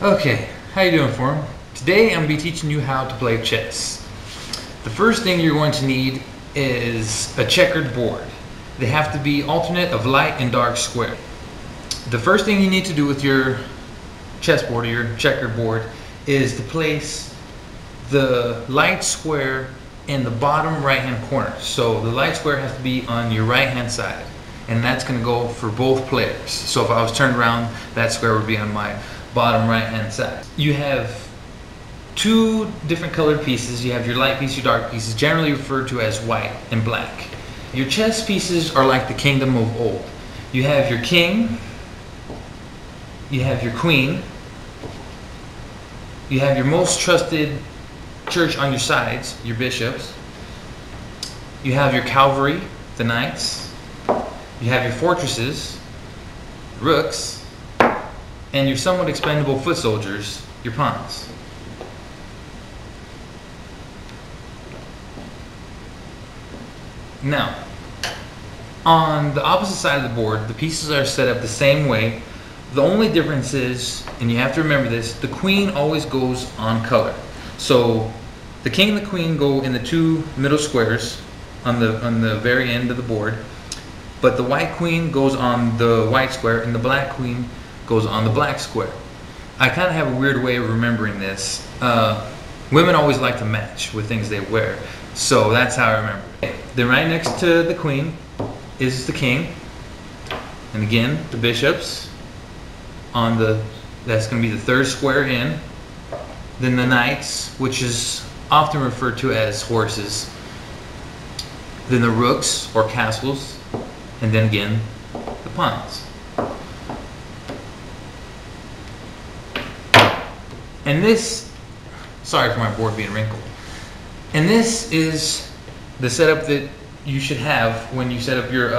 Okay, how you doing, Forum? Today I'm going to be teaching you how to play chess. The first thing you're going to need is a checkered board. They have to be alternate of light and dark square. The first thing you need to do with your chessboard or your checkered board is to place the light square in the bottom right hand corner. So the light square has to be on your right hand side, and that's going to go for both players. So if I was turned around, that square would be on my bottom right hand side. You have two different colored pieces. You have your light piece, your dark pieces, generally referred to as white and black. Your chess pieces are like the kingdom of old. You have your king, you have your queen, you have your most trusted church on your sides, your bishops, you have your cavalry, the knights, you have your fortresses, rooks, and your somewhat expendable foot soldiers, your pawns. Now, on the opposite side of the board, the pieces are set up the same way. The only difference is, and you have to remember this, the queen always goes on color. So the king and the queen go in the two middle squares on the very end of the board, but the white queen goes on the white square and the black queen goes on the black square. I kind of have a weird way of remembering this. Women always like to match with things they wear, so that's how I remember it. Then right next to the queen is the king, and again the bishops on that's going to be the third square in. Then the knights, which is often referred to as horses. Then the rooks or castles, and then again the pawns. And this, sorry for my board being wrinkled. And this is the setup that you should have when you set up your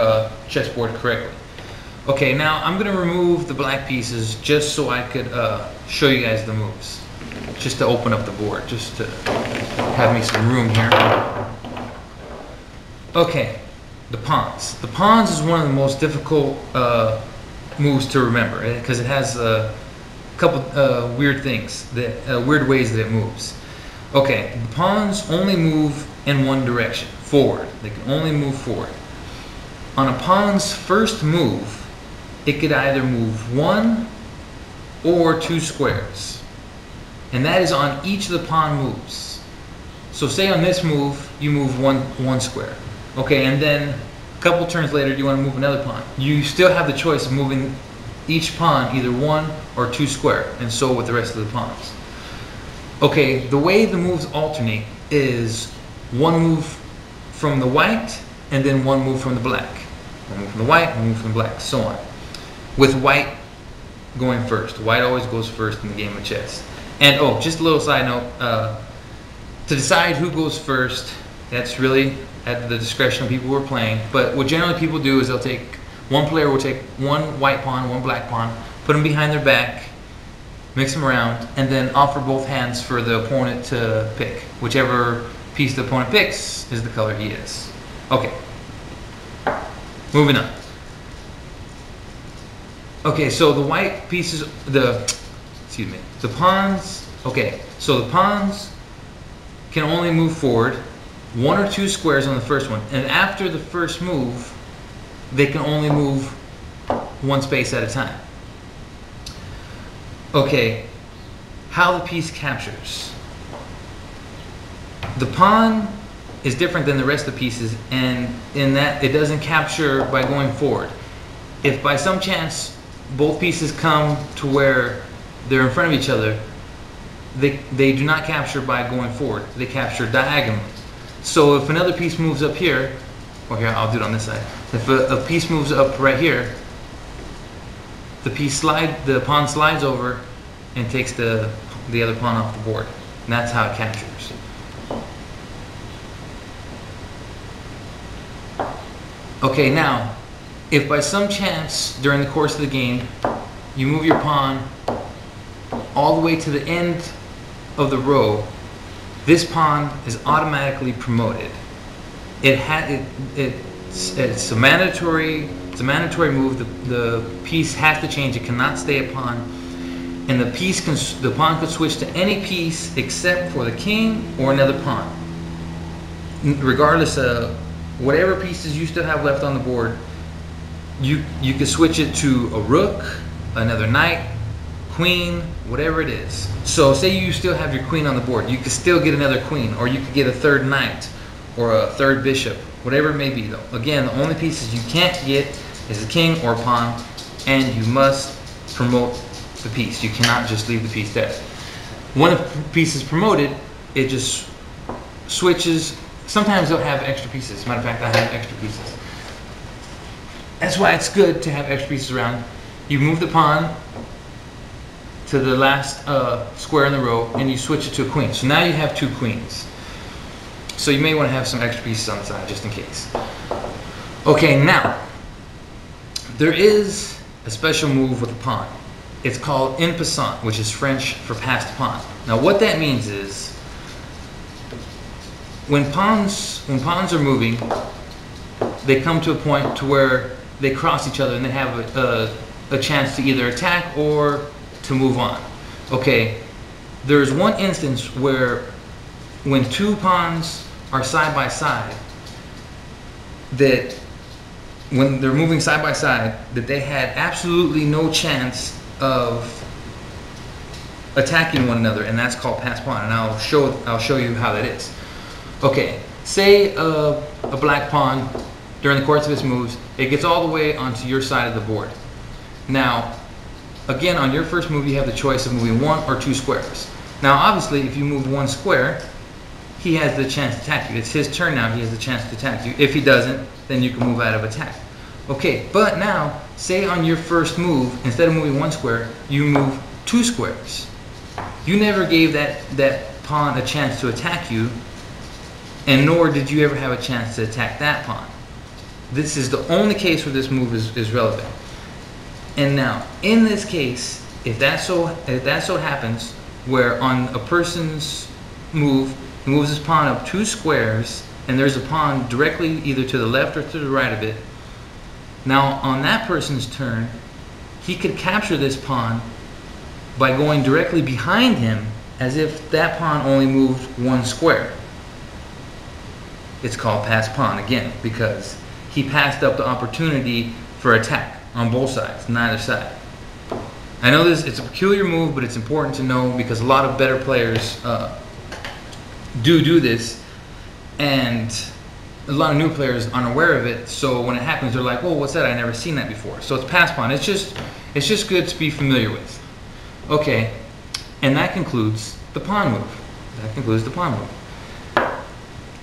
chessboard correctly. Okay, now I'm going to remove the black pieces just so I could show you guys the moves. Just to open up the board, just to have me some room here. Okay, the pawns. The pawns is one of the most difficult moves to remember because it has a couple weird things, weird ways that it moves. Okay, the pawns only move in one direction, forward. They can only move forward. On a pawn's first move, it could either move one or two squares. And that is on each of the pawn moves. So say on this move, you move one square. Okay, and then a couple turns later, you want to move another pawn. You still have the choice of moving each pawn either one or two square, and so with the rest of the pawns. Okay, the way the moves alternate is one move from the white and then one move from the black. One move from the white, one move from the black, so on. With white going first. White always goes first in the game of chess. And oh, just a little side note, to decide who goes first, that's really at the discretion of people who are playing. But what generally people do is one player will take one white pawn, one black pawn, put them behind their back, mix them around, and then offer both hands for the opponent to pick. Whichever piece the opponent picks is the color he is. Okay, moving on. Okay, so the white pieces, the pawns, okay, so the pawns can only move forward one or two squares on the first one, and after the first move, they can only move one space at a time. Okay, how the piece captures. The pawn is different than the rest of the pieces, and in that it doesn't capture by going forward. If by some chance both pieces come to where they're in front of each other, they do not capture by going forward. They capture diagonally. So if another piece moves up here, or here, I'll do it on this side. If a piece moves up right here, the pawn slides over and takes the other pawn off the board. And that's how it captures. Okay, now, if by some chance during the course of the game you move your pawn all the way to the end of the row, this pawn is automatically promoted. It's a mandatory move. The piece has to change. It cannot stay a pawn. and the pawn could switch to any piece except for the king or another pawn. Regardless of whatever pieces you still have left on the board, you could switch it to a rook, another knight, queen, whatever it is. So say you still have your queen on the board, you could still get another queen, or you could get a third knight or a third bishop, whatever it may be though. Again, the only pieces you can't get is the king or pawn, and you must promote the piece. You cannot just leave the piece there. When a piece is promoted, it just switches. Sometimes they'll have extra pieces. As a matter of fact, I have extra pieces. That's why it's good to have extra pieces around. You move the pawn to the last square in the row, and you switch it to a queen. So now you have two queens. So you may want to have some extra pieces on the side, just in case. Okay, now, there is a special move with a pawn. It's called en passant, which is French for passed pawn. Now what that means is, when pawns are moving, they come to a point to where they cross each other and they have a chance to either attack or to move on. Okay, there's one instance where when two pawns are side by side, that when they're moving side by side, that they had absolutely no chance of attacking one another, and that's called pass pawn, and I'll show you how that is. Okay, say a black pawn, during the course of its moves, it gets all the way onto your side of the board. Now, again, on your first move, you have the choice of moving one or two squares. Now, obviously, if you move one square, he has the chance to attack you. It's his turn now, he has the chance to attack you. If he doesn't, then you can move out of attack. Okay, but now, say on your first move, instead of moving one square, you move two squares. You never gave that pawn a chance to attack you, and nor did you ever have a chance to attack that pawn. This is the only case where this move is relevant. And now, in this case, if that so happens, where on a person's move, he moves his pawn up two squares, and there's a pawn directly either to the left or to the right of it. Now, on that person's turn, he could capture this pawn by going directly behind him as if that pawn only moved one square. It's called pass pawn, again, because he passed up the opportunity for attack on both sides, neither side. I know it's a peculiar move, but it's important to know because a lot of better players do this, and a lot of new players aren't aware of it. So when it happens, they're like, "Oh, what's that? I never seen that before." So it's pass pawn. It's just good to be familiar with. Okay, and that concludes the pawn move. That concludes the pawn move.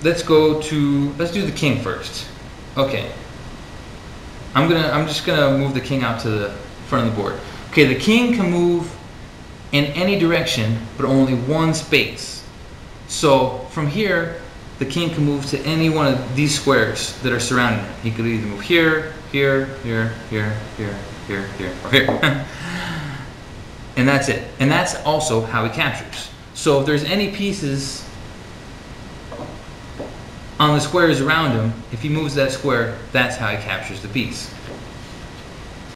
Let's do the king first. Okay. I'm just gonna move the king out to the front of the board. Okay, the king can move in any direction, but only one space. So from here, the king can move to any one of these squares that are surrounding him. He could either move here, here, here, here, here, here, here, or here. And that's it. And that's also how he captures. So if there's any pieces on the squares around him, if he moves that square, that's how he captures the piece.